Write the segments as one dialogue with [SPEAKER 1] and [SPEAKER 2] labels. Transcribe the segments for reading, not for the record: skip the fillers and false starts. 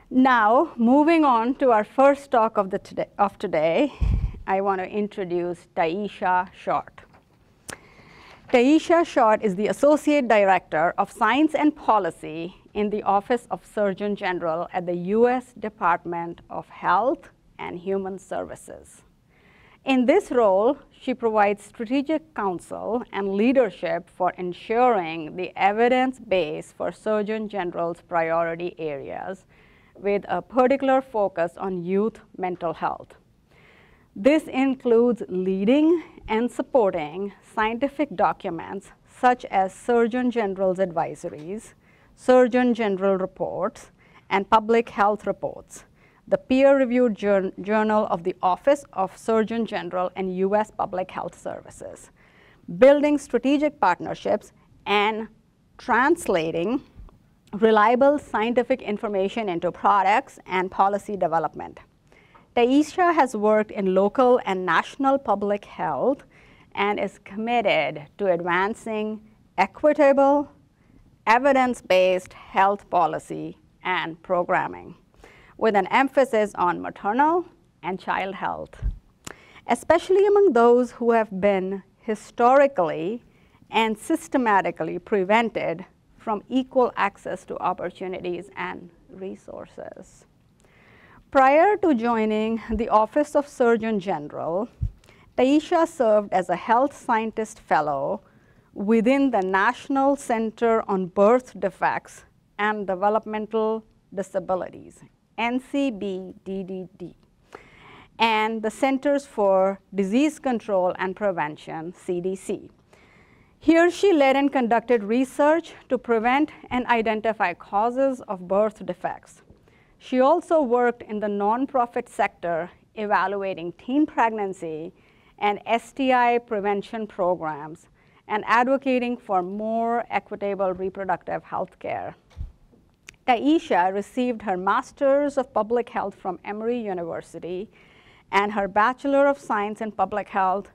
[SPEAKER 1] Now, moving on to our first talk of today, I want to introduce Tyiesha Short. Tyiesha Short is the Associate Director of Science and Policy in the Office of Surgeon General at the U.S. Department of Health and Human Services. In this role, she provides strategic counsel and leadership for ensuring the evidence base for Surgeon General's priority areas, with a particular focus on youth mental health. This includes leading and supporting scientific documents such as Surgeon General's advisories, Surgeon General reports, and public health reports, the peer-reviewed journal of the Office of Surgeon General and U.S. Public Health Services, building strategic partnerships, and translating reliable scientific information into products and policy development. Tyiesha has worked in local and national public health and is committed to advancing equitable, evidence-based health policy and programming, with an emphasis on maternal and child health, especially among those who have been historically and systematically prevented from equal access to opportunities and resources. Prior to joining the Office of Surgeon General, Tyiesha served as a health scientist fellow within the National Center on Birth Defects and Developmental Disabilities, NCBDDD, and the Centers for Disease Control and Prevention, CDC. Here, she led and conducted research to prevent and identify causes of birth defects. She also worked in the nonprofit sector evaluating teen pregnancy and STI prevention programs and advocating for more equitable reproductive health care. Tyiesha received her Master's of Public Health from Emory University and her Bachelor of Science in Public Health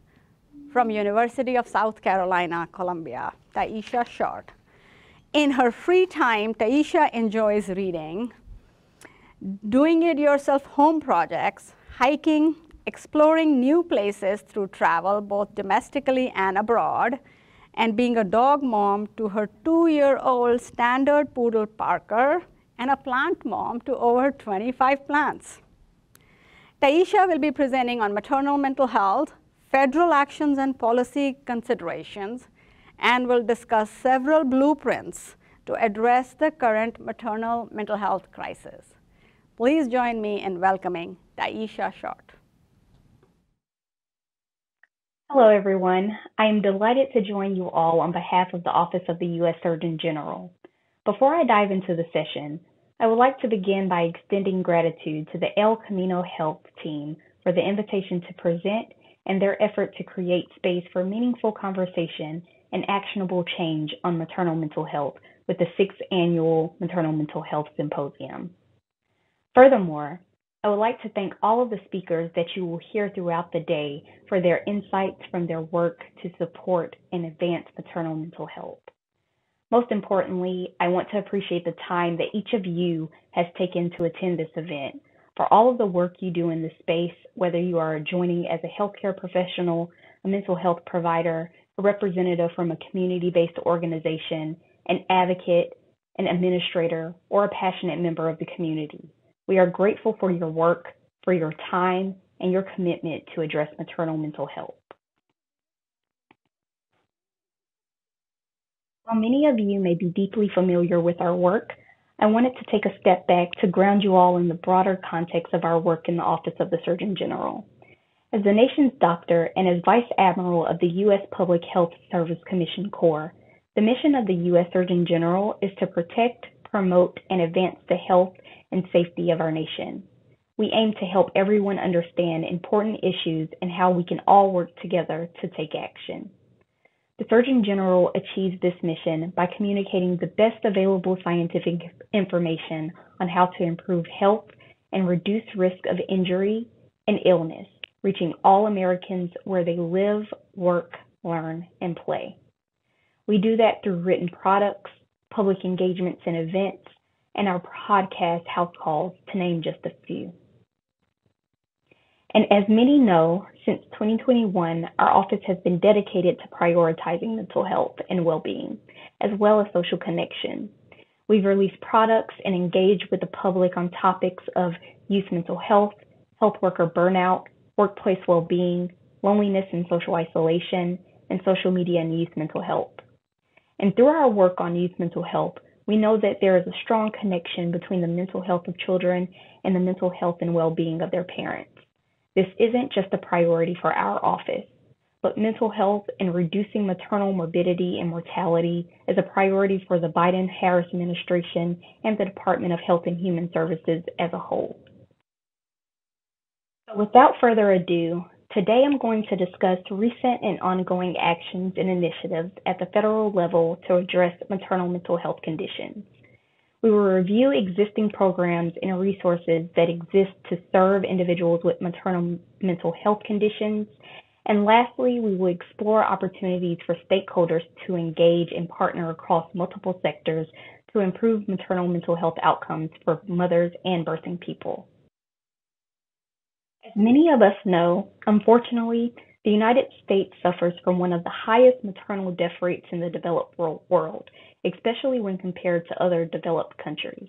[SPEAKER 1] from University of South Carolina, Columbia. Tyiesha Short. In her free time, Tyiesha enjoys reading, doing it yourself home projects, hiking, exploring new places through travel, both domestically and abroad, and being a dog mom to her 2-year-old standard poodle Parker and a plant mom to over 25 plants. Tyiesha will be presenting on maternal mental health, federal actions and policy considerations, and will discuss several blueprints to address the current maternal mental health crisis. Please join me in welcoming Tyiesha Short.
[SPEAKER 2] Hello, everyone. I am delighted to join you all on behalf of the Office of the U.S. Surgeon General. Before I dive into the session, I would like to begin by extending gratitude to the El Camino Health team for the invitation to present and their effort to create space for meaningful conversation and actionable change on maternal mental health with the 6th Annual Maternal Mental Health Symposium. Furthermore, I would like to thank all of the speakers that you will hear throughout the day for their insights from their work to support and advance maternal mental health. Most importantly, I want to appreciate the time that each of you has taken to attend this event, for all of the work you do in this space, whether you are joining as a healthcare professional, a mental health provider, a representative from a community-based organization, an advocate, an administrator, or a passionate member of the community. We are grateful for your work, for your time, and your commitment to address maternal mental health. While many of you may be deeply familiar with our work, I wanted to take a step back to ground you all in the broader context of our work in the Office of the Surgeon General. As the nation's doctor and as Vice Admiral of the U.S. Public Health Service Commission Corps, the mission of the U.S. Surgeon General is to protect, promote, and advance the health and safety of our nation. We aim to help everyone understand important issues and how we can all work together to take action. The Surgeon General achieves this mission by communicating the best available scientific information on how to improve health and reduce risk of injury and illness, reaching all Americans where they live, work, learn, and play. We do that through written products, public engagements and events, and our podcast house calls, to name just a few. And as many know, since 2021, our office has been dedicated to prioritizing mental health and well-being, as well as social connection. We've released products and engaged with the public on topics of youth mental health, health worker burnout, workplace well-being, loneliness and social isolation, and social media and youth mental health. And through our work on youth mental health, we know that there is a strong connection between the mental health of children and the mental health and well-being of their parents. This isn't just a priority for our office, but mental health and reducing maternal morbidity and mortality is a priority for the Biden-Harris administration and the Department of Health and Human Services as a whole. So without further ado, today I'm going to discuss recent and ongoing actions and initiatives at the federal level to address maternal mental health conditions. We will review existing programs and resources that exist to serve individuals with maternal mental health conditions. And lastly, we will explore opportunities for stakeholders to engage and partner across multiple sectors to improve maternal mental health outcomes for mothers and birthing people. As many of us know, unfortunately, the United States suffers from one of the highest maternal death rates in the developed world, especially when compared to other developed countries.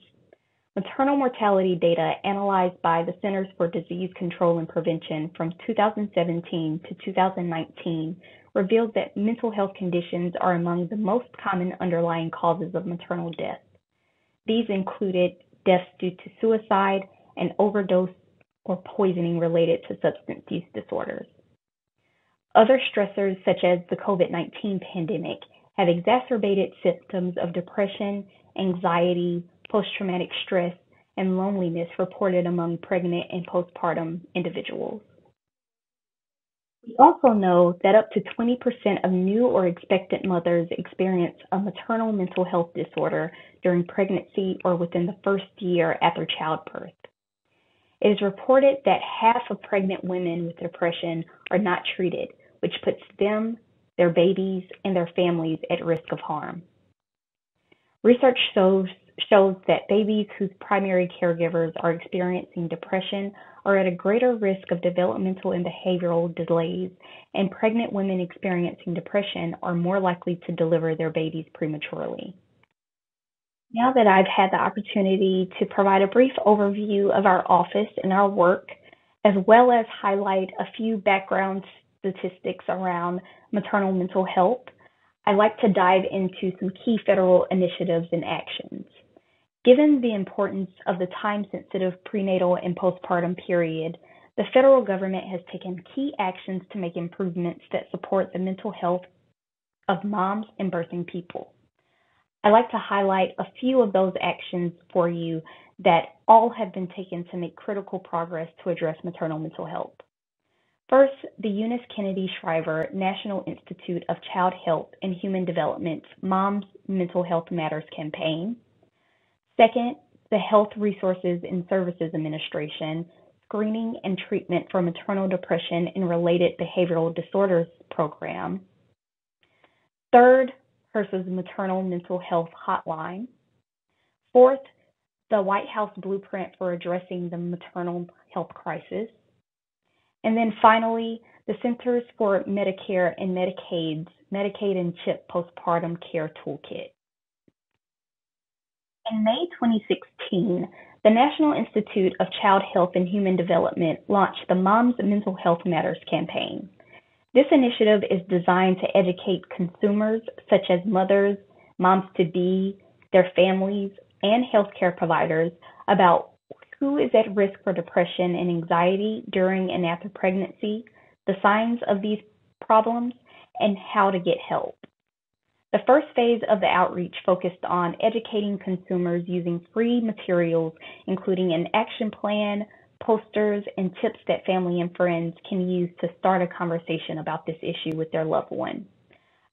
[SPEAKER 2] Maternal mortality data analyzed by the Centers for Disease Control and Prevention from 2017 to 2019 revealed that mental health conditions are among the most common underlying causes of maternal death. These included deaths due to suicide and overdose or poisoning related to substance use disorders. Other stressors, such as the COVID-19 pandemic, have exacerbated symptoms of depression, anxiety, post-traumatic stress, and loneliness reported among pregnant and postpartum individuals. We also know that up to 20% of new or expectant mothers experience a maternal mental health disorder during pregnancy or within the first year after childbirth. It is reported that half of pregnant women with depression are not treated, which puts them, their babies, and their families at risk of harm. Research shows that babies whose primary caregivers are experiencing depression are at a greater risk of developmental and behavioral delays, and pregnant women experiencing depression are more likely to deliver their babies prematurely. Now that I've had the opportunity to provide a brief overview of our office and our work, as well as highlight a few background statistics around maternal mental health, I'd like to dive into some key federal initiatives and actions. Given the importance of the time-sensitive prenatal and postpartum period, the federal government has taken key actions to make improvements that support the mental health of moms and birthing people. I'd like to highlight a few of those actions for you that all have been taken to make critical progress to address maternal mental health. First, the Eunice Kennedy Shriver National Institute of Child Health and Human Development's Moms Mental Health Matters campaign. Second, the Health Resources and Services Administration Screening and Treatment for Maternal Depression and Related Behavioral Disorders program. Third, HRSA's Maternal Mental Health Hotline. Fourth, the White House Blueprint for Addressing the Maternal Health Crisis. And then finally, the Centers for Medicare and Medicaid's Medicaid and CHIP Postpartum Care Toolkit. In May 2016, the National Institute of Child Health and Human Development launched the Moms Mental Health Matters campaign. This initiative is designed to educate consumers, such as mothers, moms-to-be, their families, and healthcare providers about who is at risk for depression and anxiety during and after pregnancy, the signs of these problems, and how to get help. The first phase of the outreach focused on educating consumers using free materials, including an action plan, posters, and tips that family and friends can use to start a conversation about this issue with their loved one.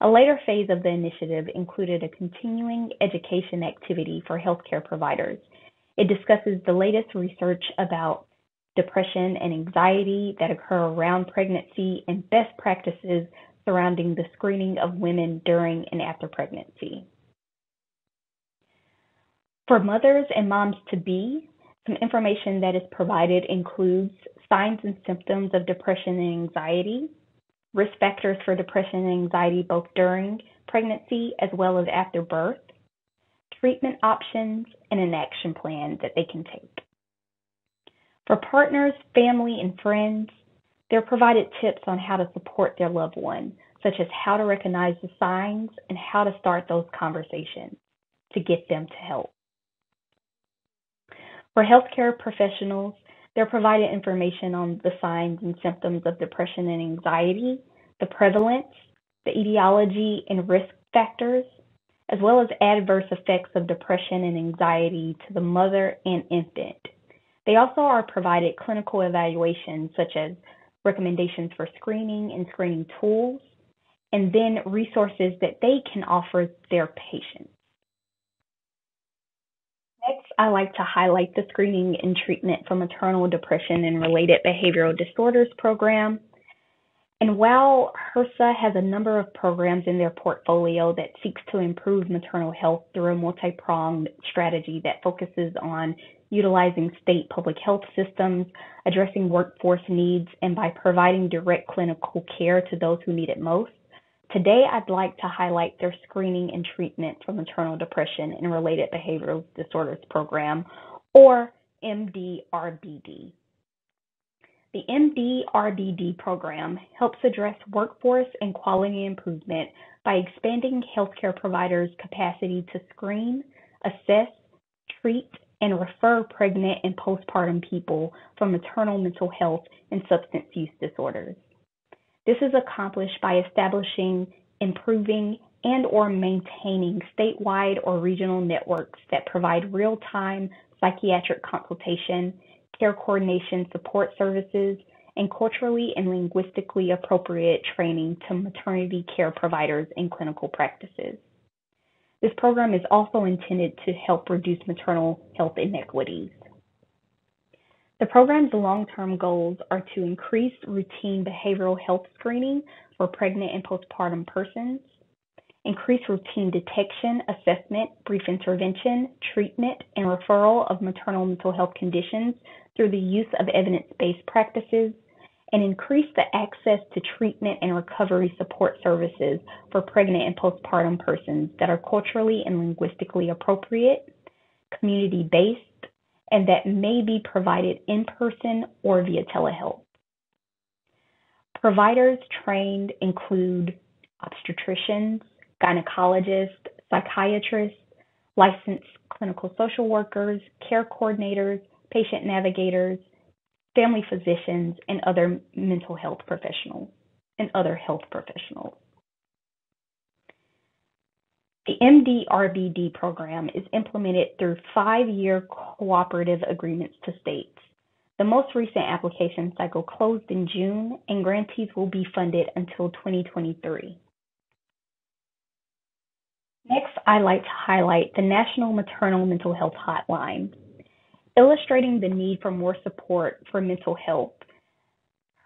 [SPEAKER 2] A later phase of the initiative included a continuing education activity for healthcare providers. It discusses the latest research about depression and anxiety that occur around pregnancy and best practices surrounding the screening of women during and after pregnancy. For mothers and moms-to-be, some information that is provided includes signs and symptoms of depression and anxiety, risk factors for depression and anxiety both during pregnancy as well as after birth, treatment options, and an action plan that they can take. For partners, family, and friends, they're provided tips on how to support their loved one, such as how to recognize the signs and how to start those conversations to get them to help. For healthcare professionals, they're provided information on the signs and symptoms of depression and anxiety, the prevalence, the etiology and risk factors, as well as adverse effects of depression and anxiety to the mother and infant. They also are provided clinical evaluations such as recommendations for screening and screening tools, and then resources that they can offer their patients. Next, I like to highlight the Screening and Treatment for Maternal Depression and Related Behavioral Disorders program. And while HRSA has a number of programs in their portfolio that seeks to improve maternal health through a multi-pronged strategy that focuses on utilizing state public health systems, addressing workforce needs, and by providing direct clinical care to those who need it most, today I'd like to highlight their Screening and Treatment for Maternal Depression and Related Behavioral Disorders program, or MDRBD. The MDRBD program helps address workforce and quality improvement by expanding healthcare providers' capacity to screen, assess, treat, and refer pregnant and postpartum people for maternal mental health and substance use disorders. This is accomplished by establishing, improving, and/or maintaining statewide or regional networks that provide real-time psychiatric consultation, care coordination support services, and culturally and linguistically appropriate training to maternity care providers and clinical practices. This program is also intended to help reduce maternal health inequities. The program's long-term goals are to increase routine behavioral health screening for pregnant and postpartum persons, increase routine detection, assessment, brief intervention, treatment, and referral of maternal mental health conditions through the use of evidence-based practices, and increase the access to treatment and recovery support services for pregnant and postpartum persons that are culturally and linguistically appropriate, community-based, and that may be provided in person or via telehealth. Providers trained include obstetricians, gynecologists, psychiatrists, licensed clinical social workers, care coordinators, patient navigators, family physicians, and other mental health professionals, and other health professionals. The MDRBD program is implemented through 5-year cooperative agreements to states. The most recent application cycle closed in June, and grantees will be funded until 2023. Next, I'd like to highlight the National Maternal Mental Health Hotline. Illustrating the need for more support for mental health,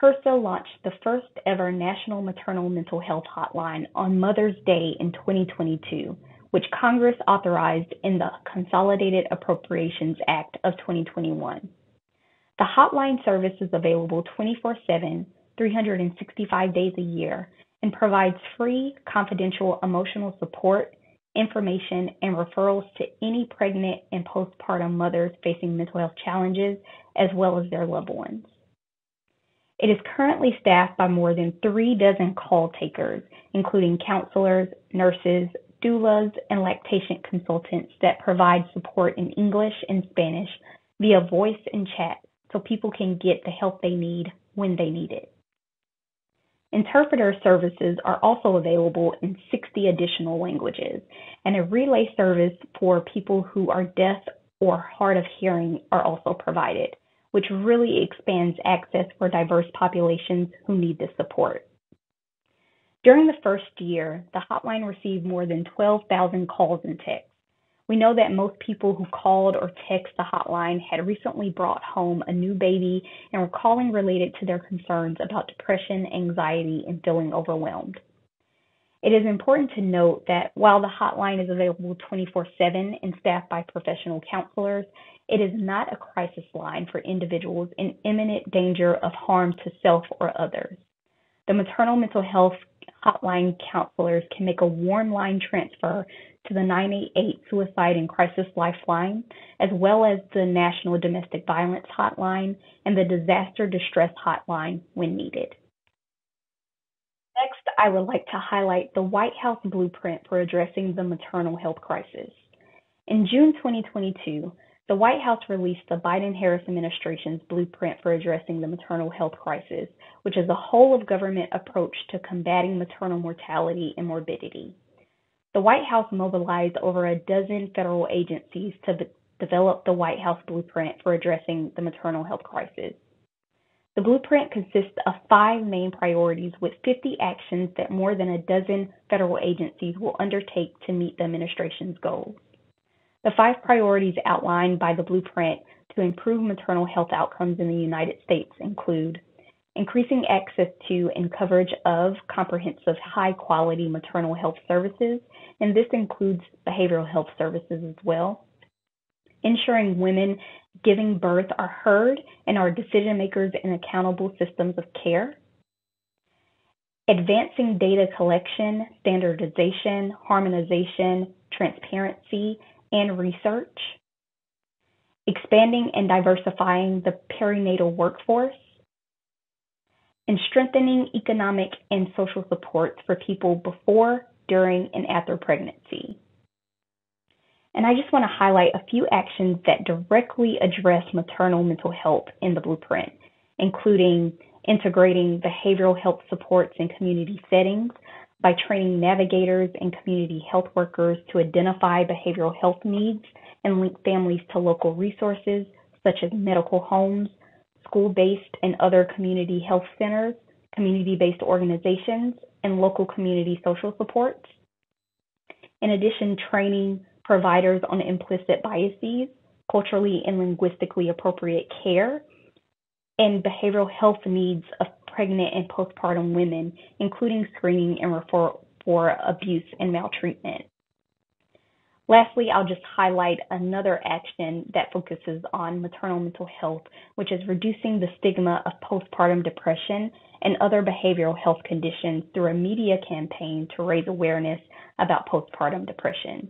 [SPEAKER 2] HRSA launched the first ever National Maternal Mental Health Hotline on Mother's Day in 2022, which Congress authorized in the Consolidated Appropriations Act of 2021. The hotline service is available 24/7, 365 days a year, and provides free, confidential emotional support, information, and referrals to any pregnant and postpartum mothers facing mental health challenges, as well as their loved ones. It is currently staffed by more than 36 call takers, including counselors, nurses, doulas, and lactation consultants that provide support in English and Spanish via voice and chat so people can get the help they need when they need it. Interpreter services are also available in 60 additional languages, and a relay service for people who are deaf or hard of hearing are also provided, which really expands access for diverse populations who need this support. During the first year, the hotline received more than 12,000 calls and texts. We know that most people who called or texted the hotline had recently brought home a new baby and were calling related to their concerns about depression, anxiety, and feeling overwhelmed. It is important to note that while the hotline is available 24/7 and staffed by professional counselors, it is not a crisis line for individuals in imminent danger of harm to self or others. The maternal mental health hotline counselors can make a warm line transfer to the 988 Suicide and Crisis Lifeline, as well as the National Domestic Violence Hotline and the Disaster Distress Hotline when needed. Next, I would like to highlight the White House blueprint for addressing the maternal health crisis. In June 2022, the White House released the Biden-Harris administration's blueprint for addressing the maternal health crisis, which is a whole-of-government approach to combating maternal mortality and morbidity. The White House mobilized over a dozen federal agencies to develop the White House blueprint for addressing the maternal health crisis. The blueprint consists of 5 main priorities with 50 actions that more than a dozen federal agencies will undertake to meet the administration's goals. The 5 priorities outlined by the blueprint to improve maternal health outcomes in the United States include increasing access to and coverage of comprehensive, high-quality maternal health services, and this includes behavioral health services as well. Ensuring women giving birth are heard and are decision makers in accountable systems of care. Advancing data collection, standardization, harmonization, transparency, and research. Expanding and diversifying the perinatal workforce. And strengthening economic and social supports for people before, during, and after pregnancy. And I just want to highlight a few actions that directly address maternal mental health in the blueprint, including integrating behavioral health supports in community settings by training navigators and community health workers to identify behavioral health needs and link families to local resources such as medical homes, school-based and other community health centers, community-based organizations, and local community social supports. In addition, training providers on implicit biases, culturally and linguistically appropriate care, and behavioral health needs of pregnant and postpartum women, including screening and referral for abuse and maltreatment. Lastly, I'll just highlight another action that focuses on maternal mental health, which is reducing the stigma of postpartum depression and other behavioral health conditions through a media campaign to raise awareness about postpartum depression.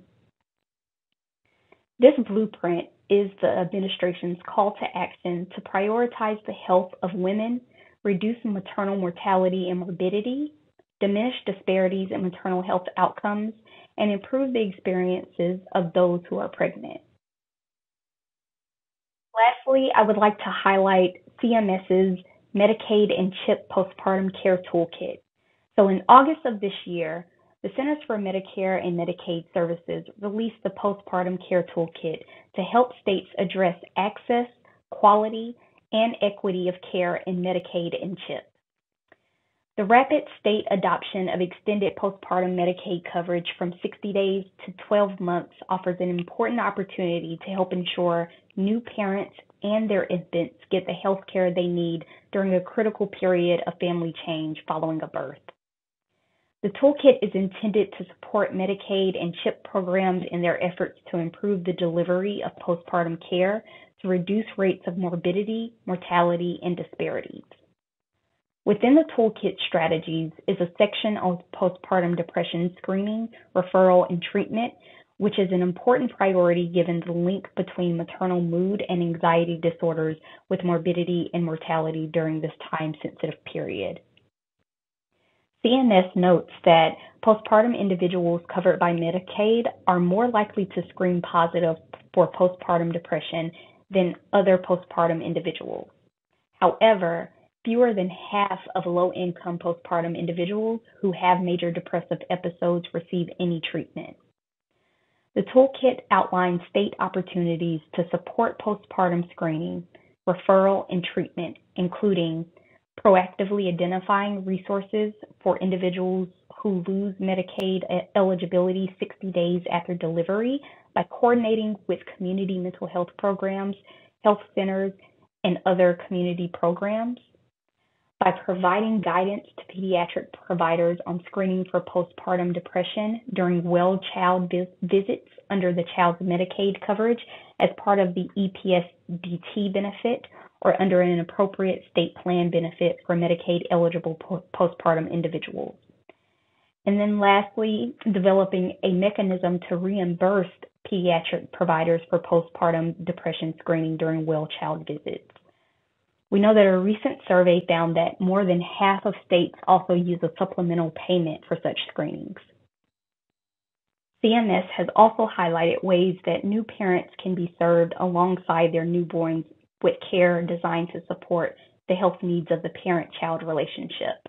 [SPEAKER 2] This blueprint is the administration's call to action to prioritize the health of women, reduce maternal mortality and morbidity, diminish disparities in maternal health outcomes, and improve the experiences of those who are pregnant. Lastly, I would like to highlight CMS's Medicaid and CHIP Postpartum Care Toolkit. So in August of this year, the Centers for Medicare and Medicaid Services released the Postpartum Care Toolkit to help states address access, quality, and equity of care in Medicaid and CHIP. The rapid state adoption of extended postpartum Medicaid coverage from 60 days to 12 months offers an important opportunity to help ensure new parents and their infants get the health care they need during a critical period of family change following a birth. The toolkit is intended to support Medicaid and CHIP programs in their efforts to improve the delivery of postpartum care to reduce rates of morbidity, mortality, and disparities. Within the toolkit strategies is a section on postpartum depression screening, referral, and treatment, which is an important priority given the link between maternal mood and anxiety disorders with morbidity and mortality during this time-sensitive period. CMS notes that postpartum individuals covered by Medicaid are more likely to screen positive for postpartum depression than other postpartum individuals. However, fewer than half of low-income postpartum individuals who have major depressive episodes receive any treatment. The toolkit outlines state opportunities to support postpartum screening, referral, and treatment, including proactively identifying resources for individuals who lose Medicaid eligibility 60 days after delivery by coordinating with community mental health programs, health centers, and other community programs, by providing guidance to pediatric providers on screening for postpartum depression during well-child visits under the child's Medicaid coverage as part of the EPSDT benefit or under an appropriate state plan benefit for Medicaid-eligible postpartum individuals. And then lastly, developing a mechanism to reimburse pediatric providers for postpartum depression screening during well-child visits. We know that a recent survey found that more than half of states also use a supplemental payment for such screenings. CMS has also highlighted ways that new parents can be served alongside their newborns with care designed to support the health needs of the parent-child relationship.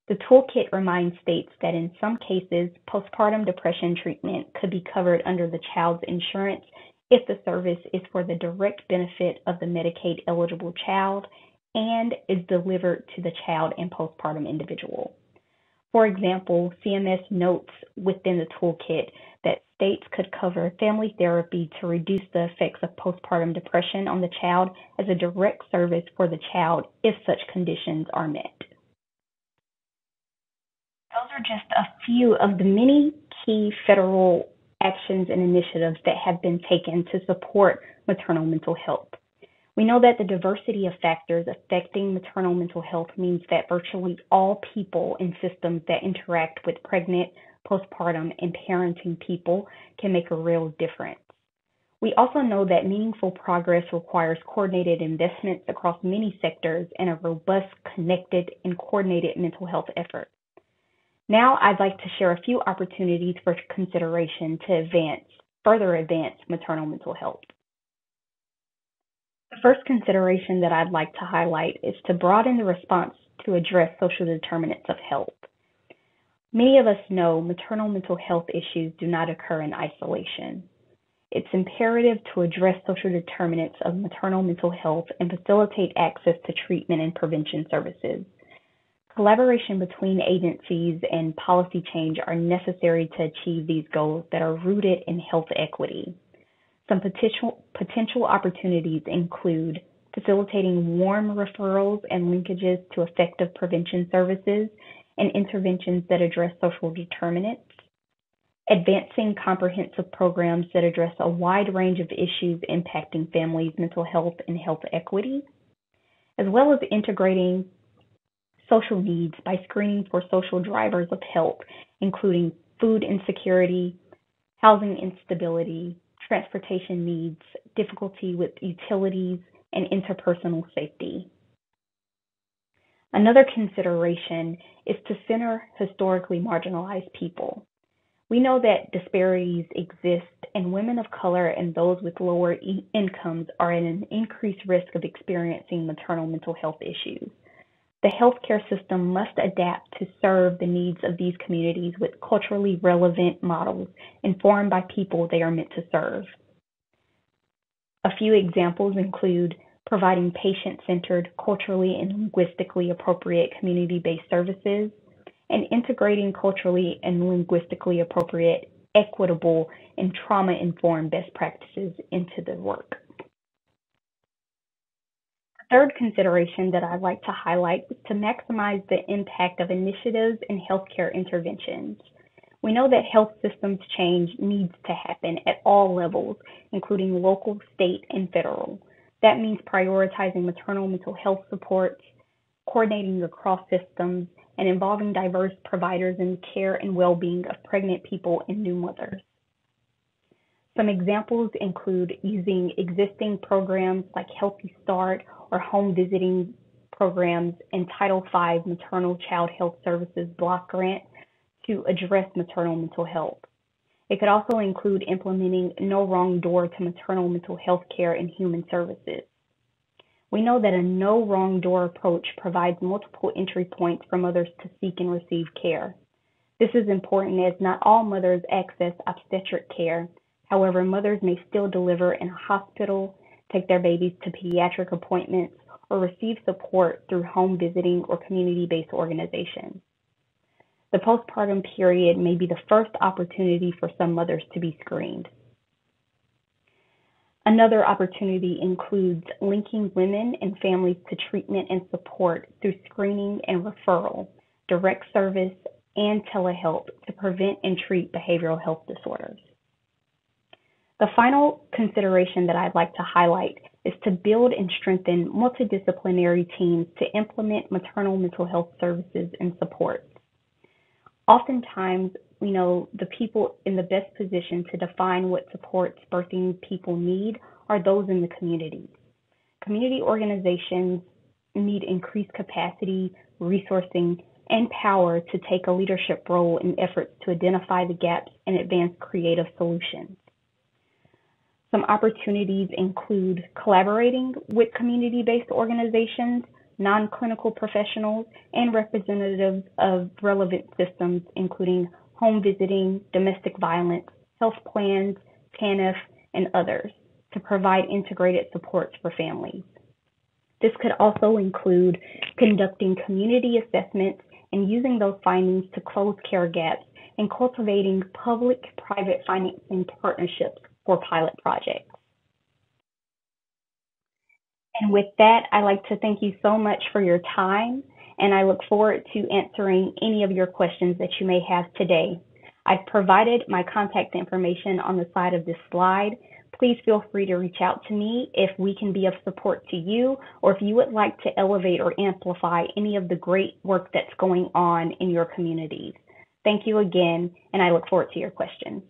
[SPEAKER 2] The toolkit reminds states that in some cases, postpartum depression treatment could be covered under the child's insurance if the service is for the direct benefit of the Medicaid-eligible child and is delivered to the child and postpartum individual. For example, CMS notes within the toolkit that states could cover family therapy to reduce the effects of postpartum depression on the child as a direct service for the child if such conditions are met. Those are just a few of the many key federal actions and initiatives that have been taken to support maternal mental health. We know that the diversity of factors affecting maternal mental health means that virtually all people and systems that interact with pregnant, postpartum, and parenting people can make a real difference. We also know that meaningful progress requires coordinated investments across many sectors and a robust, connected, and coordinated mental health effort. Now, I'd like to share a few opportunities for consideration to further advance maternal mental health. The first consideration that I'd like to highlight is to broaden the response to address social determinants of health. Many of us know maternal mental health issues do not occur in isolation. It's imperative to address social determinants of maternal mental health and facilitate access to treatment and prevention services. Collaboration between agencies and policy change are necessary to achieve these goals that are rooted in health equity. Some potential opportunities include facilitating warm referrals and linkages to effective prevention services and interventions that address social determinants, advancing comprehensive programs that address a wide range of issues impacting families' mental health and health equity, as well as integrating social needs by screening for social drivers of health, including food insecurity, housing instability, transportation needs, difficulty with utilities, and interpersonal safety. Another consideration is to center historically marginalized people. We know that disparities exist, and women of color and those with lower incomes are at an increased risk of experiencing maternal mental health issues. The healthcare system must adapt to serve the needs of these communities with culturally relevant models informed by people they are meant to serve. A few examples include providing patient-centered, culturally and linguistically appropriate community-based services, and integrating culturally and linguistically appropriate, equitable, and trauma-informed best practices into the work. Third consideration that I'd like to highlight is to maximize the impact of initiatives and healthcare interventions. We know that health systems change needs to happen at all levels, including local, state, and federal. That means prioritizing maternal mental health supports, coordinating across systems, and involving diverse providers in the care and well-being of pregnant people and new mothers. Some examples include using existing programs like Healthy Start or home visiting programs and Title V Maternal Child Health Services block grant to address maternal mental health. It could also include implementing No Wrong Door to maternal mental health care and human services. We know that a no wrong door approach provides multiple entry points for mothers to seek and receive care. This is important as not all mothers access obstetric care. However, mothers may still deliver in a hospital, take their babies to pediatric appointments, or receive support through home visiting or community-based organizations. The postpartum period may be the first opportunity for some mothers to be screened. Another opportunity includes linking women and families to treatment and support through screening and referral, direct service, and telehealth to prevent and treat behavioral health disorders. The final consideration that I'd like to highlight is to build and strengthen multidisciplinary teams to implement maternal mental health services and supports. Oftentimes, we know the people in the best position to define what supports birthing people need are those in the community. Community organizations need increased capacity, resourcing, and power to take a leadership role in efforts to identify the gaps and advance creative solutions. Some opportunities include collaborating with community-based organizations, non-clinical professionals, and representatives of relevant systems, including home visiting, domestic violence, health plans, TANF, and others, to provide integrated supports for families. This could also include conducting community assessments and using those findings to close care gaps and cultivating public-private financing partnerships for pilot projects. And with that, I'd like to thank you so much for your time, and I look forward to answering any of your questions that you may have today. I've provided my contact information on the side of this slide. Please feel free to reach out to me if we can be of support to you, or if you would like to elevate or amplify any of the great work that's going on in your communities. Thank you again, and I look forward to your questions.